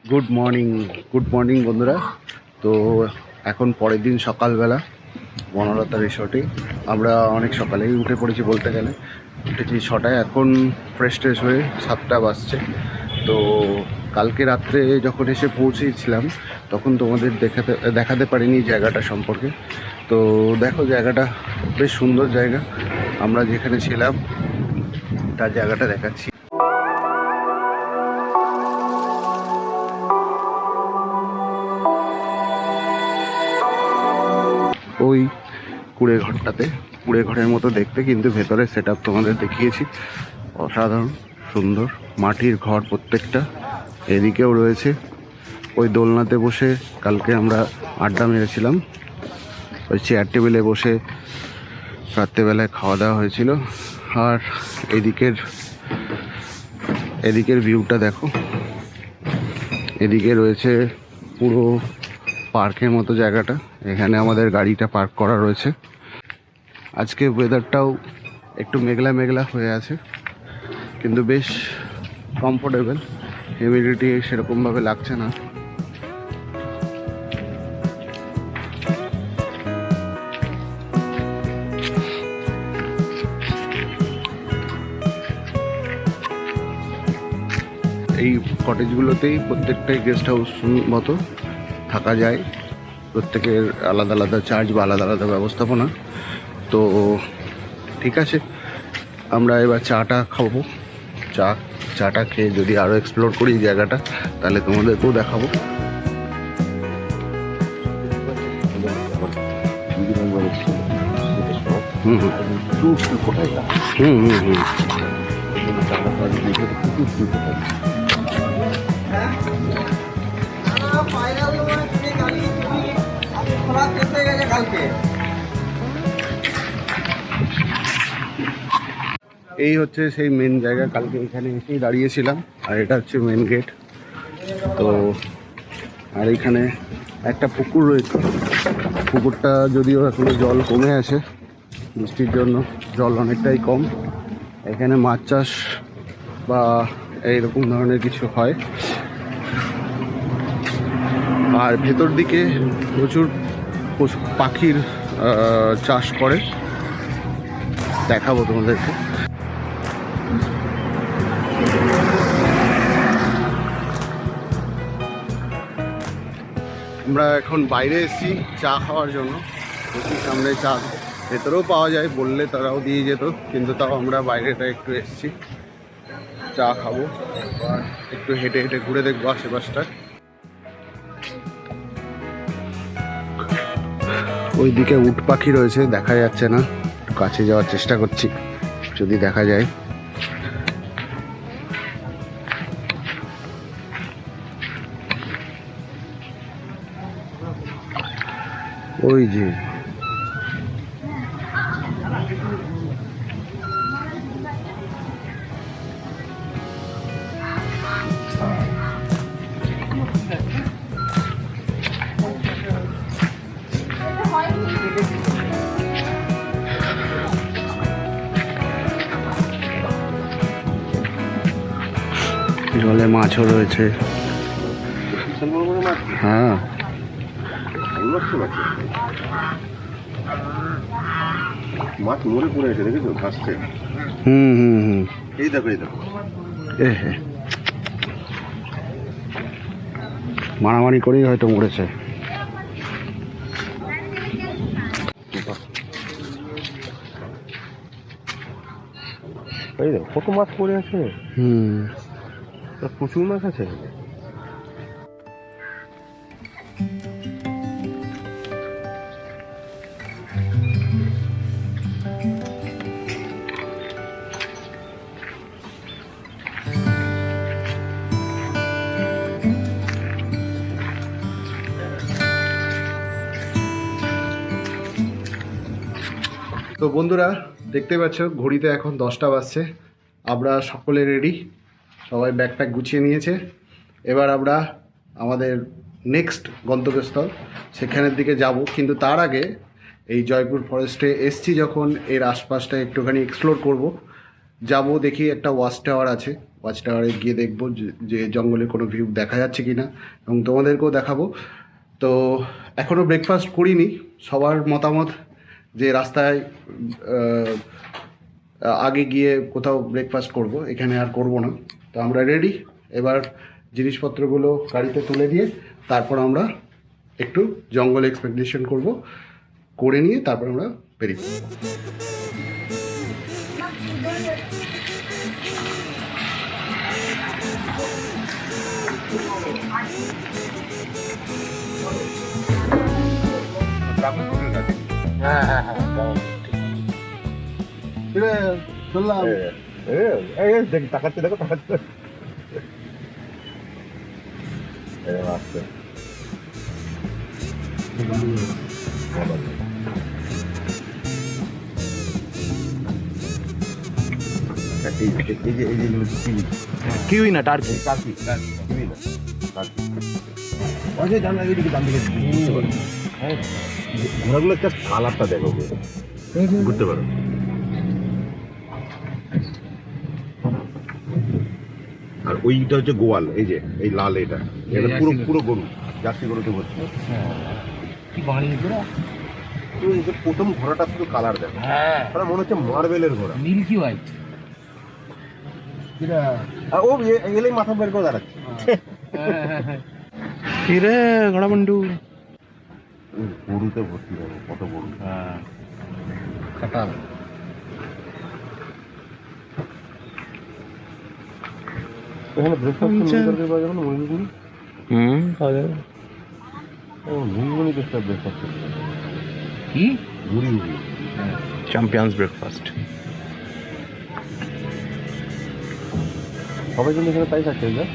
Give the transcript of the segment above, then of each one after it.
Good morning বন্ধুরা। তো এখন পরের দিন সকালবেলা বনলতা রিসর্টে আমরা অনেক সকালেই উঠে পড়েছি, বলতে গেলে উঠেছি 6টায়। এখন ফ্রেশ ট্রেশ হয়ে 7টা বাজছে। তো কালকে রাত্রে যখন এসে পৌঁছেছিলাম তখন তোমাদের দেখাতে পারিনি জায়গাটা সম্পর্কে। তো দেখো, জায়গাটা বেশ সুন্দর জায়গা। আমরা যেখানে ছিলাম তার জায়গাটা দেখাচ্ছি। ওই কুড়ে ঘরের মতো দেখতে, কিন্তু ভেতরে সেট আপ তোমাদের দেখিয়েছি। অসাধারণ সুন্দর মাটির ঘর প্রত্যেকটা। এদিকেও রয়েছে ওই দোলনাতে বসে কালকে আমরা আড্ডা মেরেছিলাম, ওই চেয়ার টেবিলে বসে রাত্রেবেলায় খাওয়া দাওয়া হয়েছিল। আর এদিকের ভিউটা দেখো। এদিকে রয়েছে পুরো পার্কের মতো জায়গাটা, এখানে আমাদের গাড়িটা পার্ক করা রয়েছে। আজকে ওয়েদারটাও একটু মেঘলা মেঘলা হয়ে আছে, কিন্তু বেশ কমফোর্টেবল, হিউমিডিটি সেরকমভাবে লাগছে না। এই কটেজগুলোতেই প্রত্যেকটাই গেস্ট হাউস মতো থাকা যায়। প্রত্যেকের আলাদা আলাদা চার্জ বা আলাদা আলাদা ব্যবস্থাপনা। তো ঠিক আছে, আমরা এবার চাটা খাবো। চাটা খেয়ে যদি আরও এক্সপ্লোর করি জায়গাটা, তাহলে তোমাদেরকেও দেখাবো। হুম হুম হুম হুম হুম এই হচ্ছে সেই মেন জায়গা। কালকে এখানে এসেই দাঁড়িয়েছিলাম, আর এটা হচ্ছে মেন গেট। তো আর এইখানে একটা পুকুর রয়েছে। পুকুরটা যদিও এখনো জল কমে আছে, বৃষ্টির জন্য জল অনেকটাই কম। এখানে মাছ চাষ বা এইরকম ধরনের কিছু হয়। আর ভেতর দিকে প্রচুর পাখির চাষ করে, দেখাবো তোমাদেরকে। আমরা এখন বাইরে এসেছি চা খাওয়ার জন্য। সামনে চা ভেতরেও পাওয়া যায়, বললে তারাও দিয়ে যেত, কিন্তু তাও আমরা বাইরেটা একটু এসেছি চা খাবো আর একটু হেঁটে হেঁটে ঘুরে দেখবো আশেপাশটা। ওইদিকে উট পাখি রয়েছে, দেখা যাচ্ছে না, কাছে যাওয়ার চেষ্টা করছি যদি দেখা যায়। ওই যে জলে মাছও রয়েছে। হ্যাঁ, মাছ মরে পড়ে আছে, দেখেছো ভাসছে। হুম হুম হুম এই দেখো এই দেখো, মারামারি করেই হয়তো মরেছে। এই দেখো কত মাছ পড়ে আছে। প্রচুর মাছ আছে। তো বন্ধুরা, দেখতে পাচ্ছ ঘড়িতে এখন 10টা বাজছে। আমরা সকলে রেডি, সবাই ব্যাগ প্যাক গুছিয়ে নিয়েছে। এবার আমরা আমাদের নেক্সট গন্তব্যস্থল সেখানের দিকে যাব, কিন্তু তার আগে এই জয়পুর ফরেস্টে এসছি যখন, এর আশপাশটা একটুখানি এক্সপ্লোর করব। যাব দেখি একটা ওয়াচ টাওয়ার আছে, ওয়াচ টাওয়ারে গিয়ে দেখবো যে জঙ্গলে কোনো ভিউ দেখা যাচ্ছে কি না, এবং তোমাদেরকেও দেখাবো। তো এখনও ব্রেকফাস্ট করিনি, সবার মতামত যে রাস্তায় আগে গিয়ে কোথাও ব্রেকফাস্ট করব, এখানে আর করব না। তো আমরা রেডি, এবার জিনিসপত্রগুলো গাড়িতে তুলে দিয়ে তারপর আমরা একটু জঙ্গল এক্সপেডিশন করে নিয়ে তারপর আমরা বেরিয়ে পড়ব। চললাম। তাকাচ্ছে, দেখো তাকাচ্ছে। আসছে কিউই না টার্কি। ঘোড়াগুলো একটা কালারটা দেখো, বুঝতে পারো। আর ওইটা হচ্ছে গোয়াল, এই যে এই লাল, এটা পুরো পুরো গরু, জার্সি গরুতে ভর্তি। প্রথম ঘোড়াটা শুধু কালার দেখো, মনে হচ্ছে মার্বেলের ঘোড়া, মিল্কি হোয়াইট। ও এলেই মাথা বের করে দাঁড়াচ্ছে। রে ঘোড়া বন্ধু গরুতে ভর্তি দেখো, কত গরু। খাটাল। এখানে ব্রেকফাস্ট পাওয়া যাবে না? মুড়ি পাওয়া যাবে। মুড়ি দেখতে ব্রেকফাস্ট কি মুড়ি চ্যাম্পিয়ন্স ব্রেকফাস্ট। সবাই কিন্তু এখানে তাই খাচ্ছে না?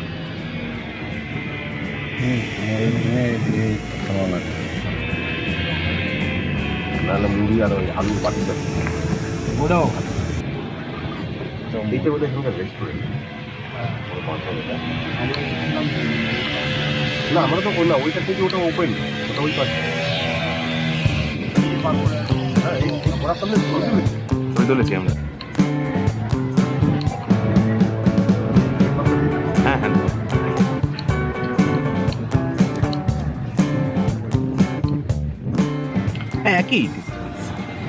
নাহলে মুড়ি আর ওই আলুর বাটি যাচ্ছে। ওটাও এইটা বোধহয় এখানকার রেস্টুরেন্ট। না আমরা তো বললাম ওইটা থেকে ওটা ওপেন, ওটা ওই পাশে। হ্যাঁ, এই ঘোড়ার সামনে তুলেছি আমরা। হ্যাঁ হ্যাঁ একই।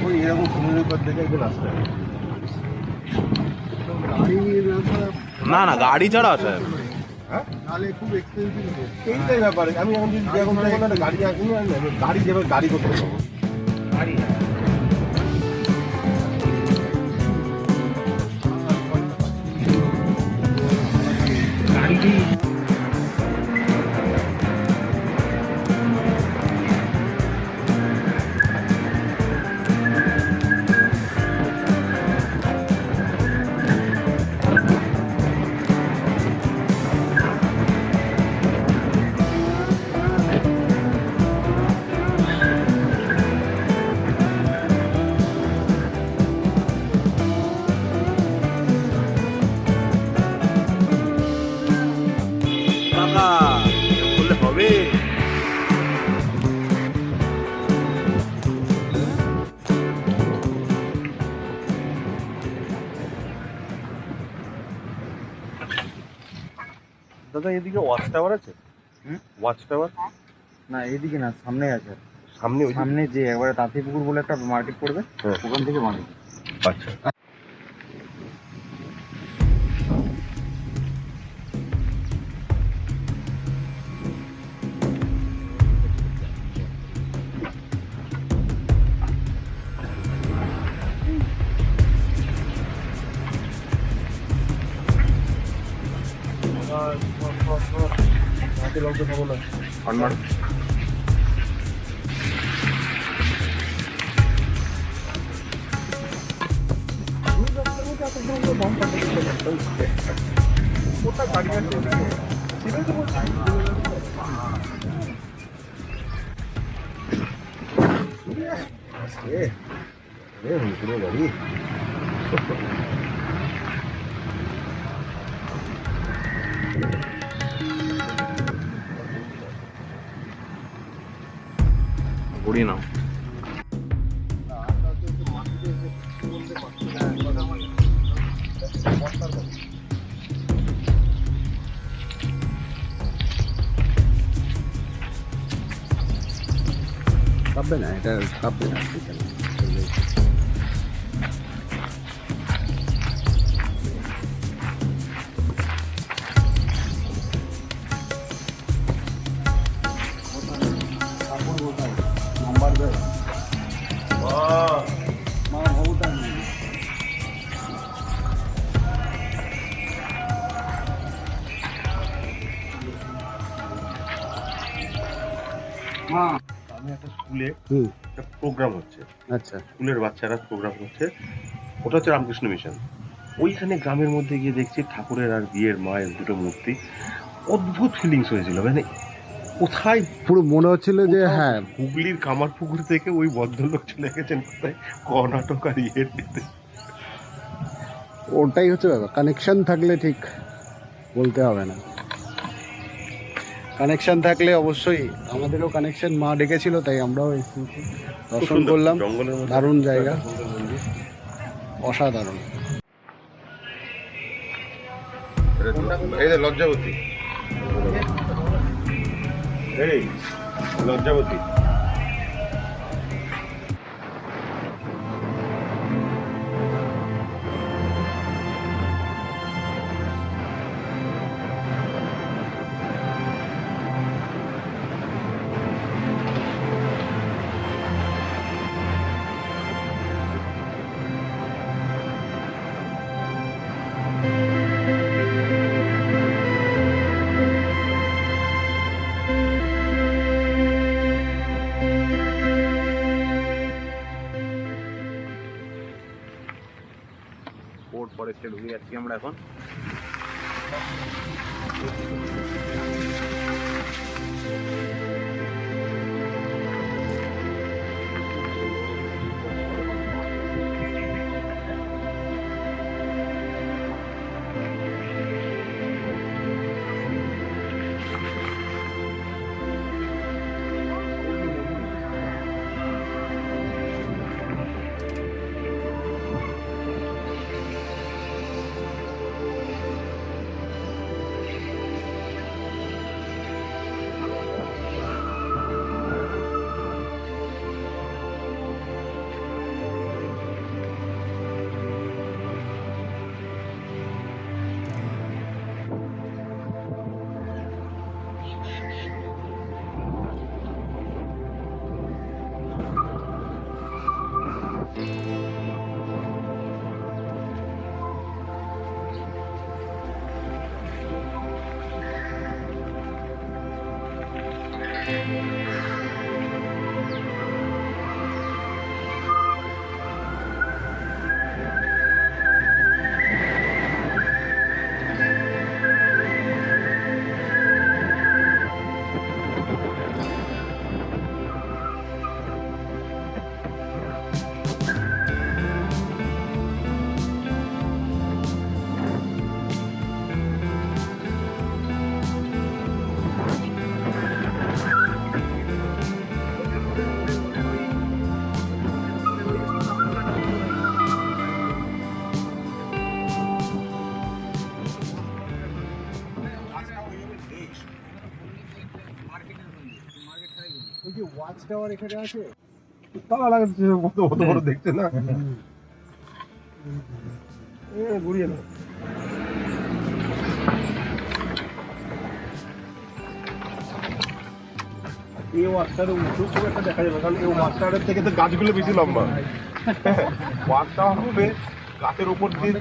ওই এরকম সমুদ্রের পর দেখে একজন আসতে হবে। না না গাড়ি ছাড়া আসে। এইটাই ব্যাপার। আমি এখন যদি এখন একটা গাড়ি আসুন, গাড়ি যেভাবে গাড়ি করতে পারবো। হবে দাদা এদিকে ওয়াচ টাওয়ার আছে? ওয়াচ টাওয়ার না এদিকে না, সামনে আছে। সামনে ওই সামনে যে একবারে তাঁতিপুকুর বলে একটা মার্কেট পড়বে, ওখান থেকে মার্কেট। আচ্ছা গাড়ি ঘুরিয়ে নাও। কাঁপবে না, এটা কাঁপবে না। আমি একটা স্কুলে হুম, একটা প্রোগ্রাম হচ্ছে, আচ্ছা স্কুলের বাচ্চারা প্রোগ্রাম হচ্ছে, ওটা হচ্ছে রামকৃষ্ণ মিশন। ওইখানে গ্রামের মধ্যে গিয়ে দেখছি ঠাকুরের আর বিয়ের মায়ের দুটো মূর্তি। অদ্ভুত ফিলিংস হয়েছিল, মানে কোথায় পুরো মনে হচ্ছিল যে কোথাও হ্যাঁ হুগলির কামারপুকুর থেকে ওই ভদ্রলোক চলে গেছেন কোথায় কর্ণাটক আর ইয়ের দিতে। ওটাই হচ্ছে ব্যাপার, কানেকশন থাকলে ঠিক বলতে হবে না। কানেকশন থাকলে অবশ্যই, আমাদেরও কানেকশন মা ডেকেছিল তাই আমরাও এসেছি, দর্শন করলাম। জঙ্গলের মধ্যে দারুণ জায়গা, সুন্দর মন্দির। অসাধারণ। এই যে লজ্জাবতী, এই লজ্জাবতী। ফোর্ট ফরেস্টে ঢুকে যাচ্ছি আমরা এখন। ওই যে ওয়াচ টাওয়ার এখানে আছে, তালা লাগাচ্ছে, কত বড় দেখতে না? ঘুরিয়ে না। এই ওয়াচটারে উঁচু খুব একটা দেখা যাবে, কারণ এই ওয়াচটারের থেকে তো গাছগুলো বেশি লম্বা। ওয়াচটা হবে গাছের উপর দিয়ে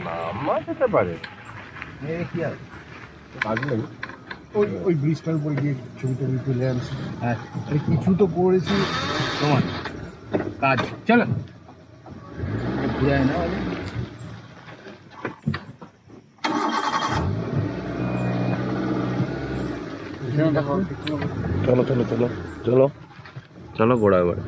নামা যেতে পারে। কি আছে কাজ নেই। ওই ওই ব্রিজটার উপরে গিয়ে ছবি টবি তুলে আনছি। হ্যাঁ কিছু তো করেছি তোমার কাজ, চলো ঘুরে আয় না। চলো চলো চলো চলো চলো ঘোড়া এবার।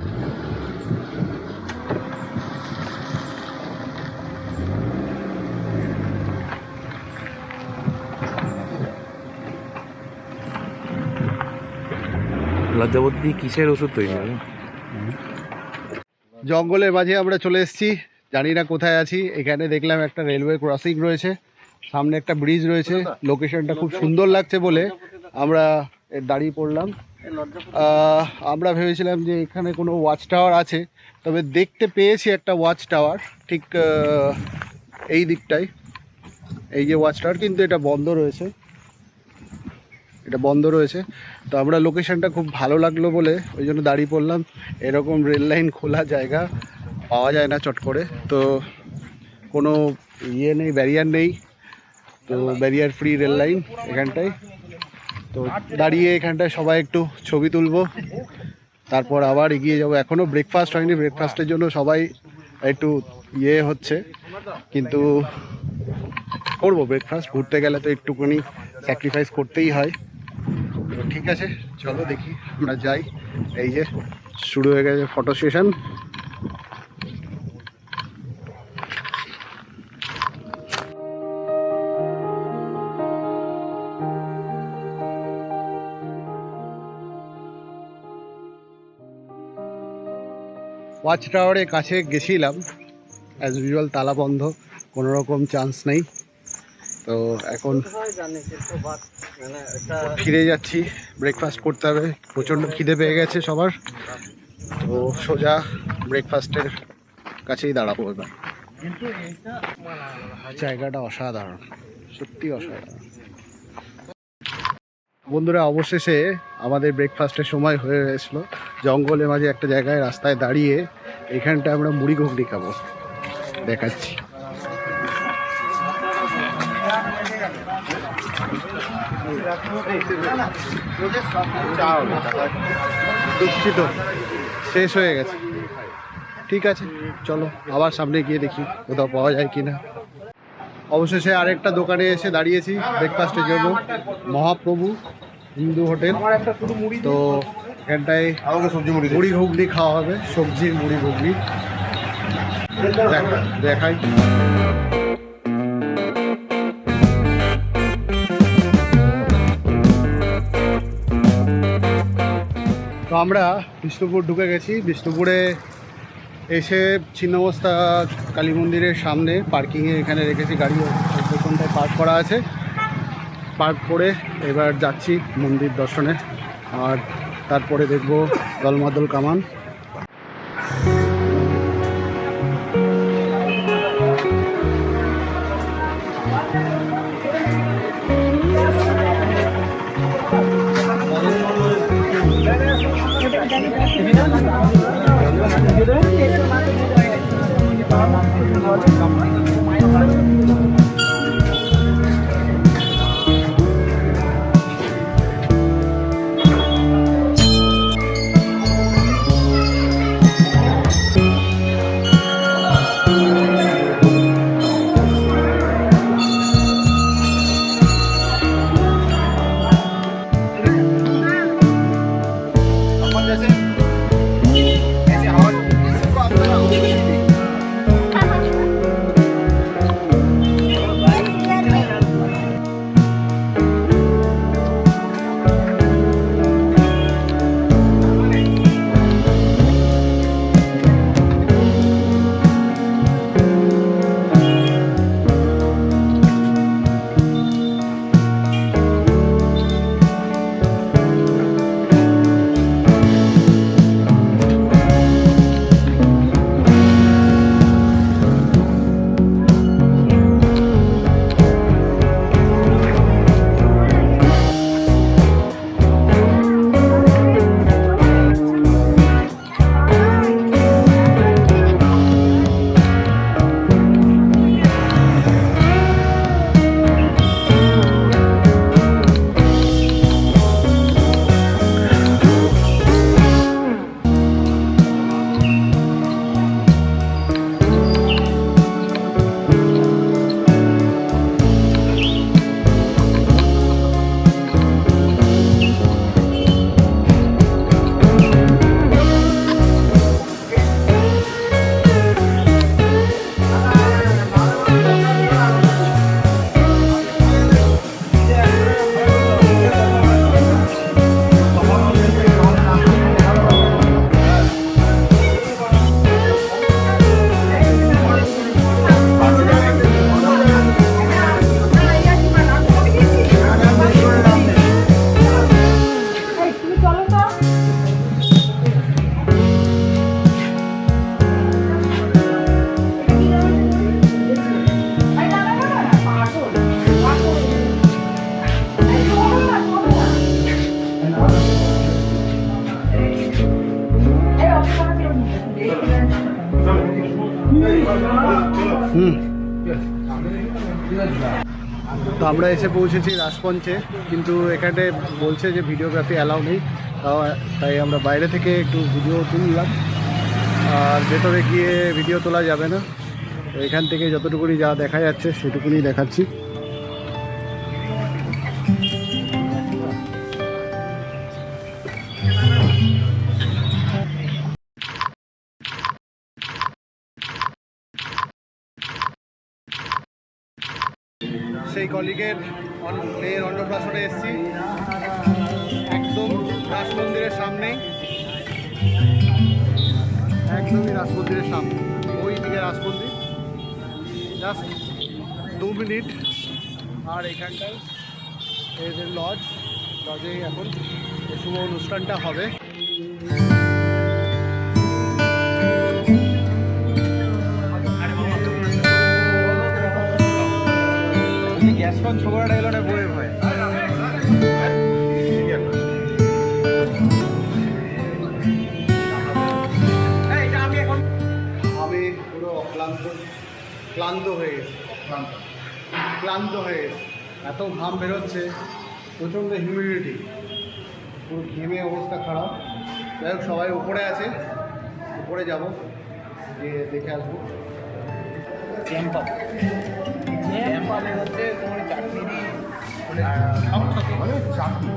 লজ্জাবতী কিসের ওষুধ তৈরি হবে? জঙ্গলের মাঝে আমরা চলে এসেছি, জানি না কোথায় আছি। এখানে দেখলাম একটা রেলওয়ে ক্রসিং রয়েছে, সামনে একটা ব্রিজ রয়েছে, লোকেশনটা খুব সুন্দর লাগছে বলে আমরা দাঁড়িয়ে পড়লাম। আমরা ভেবেছিলাম যে এখানে কোনো ওয়াচ টাওয়ার আছে, তবে দেখতে পেয়েছি একটা ওয়াচ টাওয়ার ঠিক এই দিকটায়, এই যে ওয়াচ টাওয়ার, কিন্তু এটা বন্ধ রয়েছে, তো আমরা লোকেশনটা খুব ভালো লাগলো বলে ওই জন্য দাঁড়িয়ে পড়লাম। এরকম রেল লাইন খোলা জায়গা পাওয়া যায় না চট করে, তো কোনো ইয়ে নেই, ব্যারিয়ার নেই, তো ব্যারিয়ার ফ্রি রেল লাইন এখানটায়। তো দাঁড়িয়ে এখানটায় সবাই একটু ছবি তুলবো, তারপর আবার এগিয়ে যাব। এখনও ব্রেকফাস্ট হয়নি, ব্রেকফাস্টের জন্য সবাই একটু ইয়ে হচ্ছে, কিন্তু করবো ব্রেকফাস্ট। ঘুরতে গেলে তো একটুখানি স্যাক্রিফাইস করতেই হয়। তো ঠিক আছে, চলো দেখি আমরা যাই। এই যে শুরু হয়ে গেছে ফটো সেশন। ওয়াচ টাওয়ারের কাছে গেছিলাম, অ্যাজ ইউজুয়াল তালা বন্ধ, কোনো রকম চান্স নেই। তো এখন ফিরে যাচ্ছি, ব্রেকফাস্ট করতে হবে, প্রচণ্ড খিদে পেয়ে গেছে সবার। তো সোজা ব্রেকফাস্টের কাছেই দাঁড়াবো এবার। জায়গাটা অসাধারণ, সত্যি অসাধারণ। বন্ধুরা, অবশেষে আমাদের ব্রেকফাস্টের সময় হয়ে গেছিলো। জঙ্গলের মাঝে একটা জায়গায় রাস্তায় দাঁড়িয়ে এখানটা আমরা মুড়ি ঘুগনি খাবো, দেখাচ্ছি। দুঃখিত, শেষ হয়ে গেছে। ঠিক আছে, চলো আবার সামনে গিয়ে দেখি কোথাও পাওয়া যায় কিনা। অবশেষে আরেকটা দোকানে এসে দাঁড়িয়েছি ব্রেকফাস্টের জন্য, মহাপ্রভু হিন্দু হোটেল। তো এখানটায় আমাকে সবজি মুড়ি মুড়ি ঘুগনি খাওয়া হবে, সবজির মুড়ি ঘুগনি। দেখাই। তো আমরা বিষ্ণুপুর ঢুকে গেছি। বিষ্ণুপুরে এসে ছিন্নমস্তা কালী মন্দিরের সামনে পার্কিংয়ে এখানে রেখেছি গাড়ি, পেছনটায় পার্ক করা আছে। পার্ক করে এবার যাচ্ছি মন্দির দর্শনে, আর তারপরে দেখব দলমাদল কামান। তো আমরা এসে পৌঁছেছি রাজপঞ্চে, কিন্তু এখানে বলছে যে ভিডিওগ্রাফি অ্যালাউ নেই, তাই আমরা বাইরে থেকে একটু ভিডিও তুললাম। আর ভেতরে গিয়ে ভিডিও তোলা যাবে না, তো এখান থেকে যতটুকুনি যা দেখা যাচ্ছে সেটুকুনি দেখাচ্ছি। সেই কলিগের মেয়ের অন্নপ্রাশনে এসেছি, একদম রাজ মন্দিরের সামনেই, একদমই রাজ মন্দিরের সামনে, ওই দিকে রাজ মন্দির, জাস্ট 2 মিনিট। আর এখানটায় এদের লজে এখন এই শুভ অনুষ্ঠানটা হবে। গ্যাস পান ছোকরাটা এলো না বইয়ের ভয়। আমি পুরো ক্লান্ত হয়ে গেছি, ক্লান্ত হয়ে গেছি, এত ঘাম বেরোচ্ছে, প্রচণ্ড হিউমিডিটি, পুরো ঘেমে অবস্থা খারাপ। যাই হোক, সবাই উপরে আছে, উপরে যাব, গিয়ে দেখে আসবো। হচ্ছে তোমার চাটনি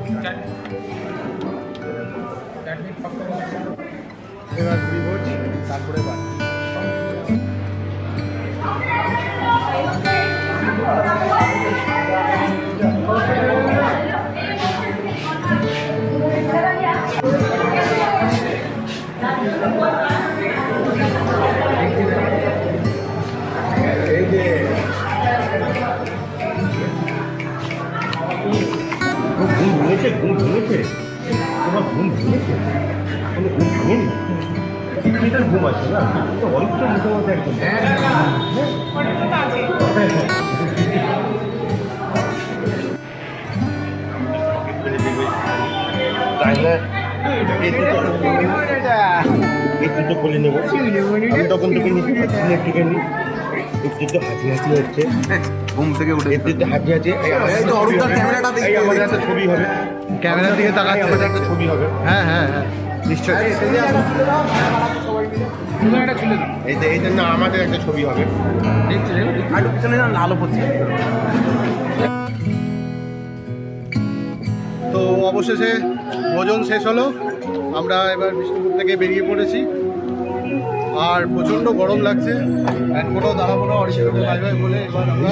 এবার বিভোজ, তারপরে বাড়ি। ঘুম ভেঙেছে তোমার? ঘুম ভেঙেছে? ঘুম ভাঙেনি? এটার ঘুম আছে না, অনেকটা মোটামুটি একদম। একটু খুলে নেবো, আমি তখন থেকে একটুখানি একটু হাঁচি হাঁচি হচ্ছে, ঘুম থেকে উঠে একটু হাঁচি হাঁচি। আমাদের একটা ছবি হবে, ক্যামেরার দিকে তাকাচ্ছে, আমাদের একটা ছবি হবে। হ্যাঁ হ্যাঁ হ্যাঁ, নিশ্চয়ই। এই জন্য আমাদের একটা ছবি হবে। আলো পড়ছে। তো অবশেষে ভোজন শেষ হলো, আমরা এবার বিষ্ণুপুর থেকে বেরিয়ে পড়েছি। আর প্রচণ্ড গরম লাগছে, কোথাও দাঁড়াবো না, অরিজিনাল বাই বাই বলে এবার আমরা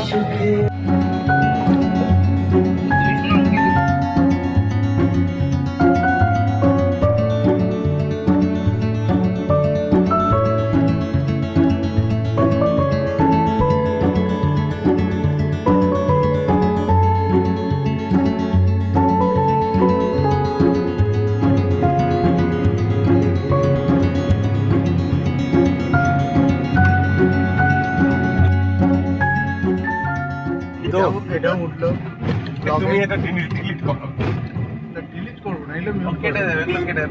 এটাও উঠলো। তুমি এটা ডিলিট করো। ডিলিট করবো না, এগুলো কেটে দেবে, কেটে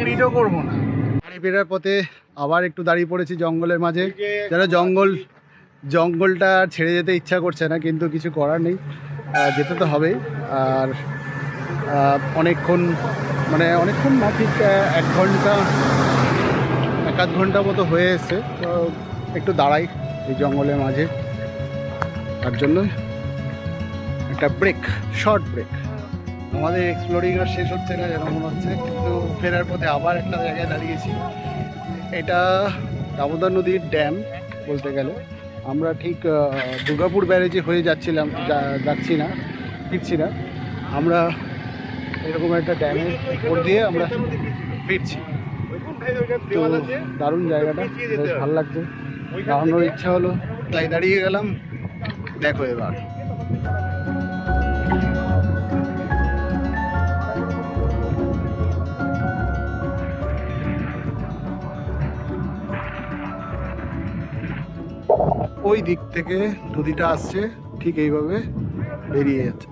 ভিডিও করবো না। বাড়ি ফেরার পথে আবার একটু দাঁড়িয়ে পড়েছি জঙ্গলের মাঝে। যারা জঙ্গলটা ছেড়ে যেতে ইচ্ছা করছে না, কিন্তু কিছু করার নেই, যেতে তো হবেই। আর অনেকক্ষণ না, ঠিক 1 ঘন্টা 1-8 ঘন্টা মতো হয়ে এসছে, তো একটু দাঁড়াই এই জঙ্গলের মাঝে, তার জন্য একটা ব্রেক, শর্ট ব্রেক। আমাদের এক্সপ্লোরিং আর শেষ হচ্ছে না যেন মনে হচ্ছে, কিন্তু ফেরার পথে আবার একটা জায়গায় দাঁড়িয়েছি। এটা দামোদর নদীর ড্যাম বলতে গেলে। আমরা ঠিক দুর্গাপুর ব্যারেজে হয়ে ফিরছি না, আমরা এরকম একটা ড্যামের উপর দিয়ে আমরা ফিরছি। তো দারুণ জায়গাটা, বেশ ভালো লাগছে, দাঁড়ানোর ইচ্ছা হলো, তাই দাঁড়িয়ে গেলাম। দেখো এবার ওই দিক থেকে নদীটা আসছে, ঠিক এইভাবে বেরিয়ে যাচ্ছে।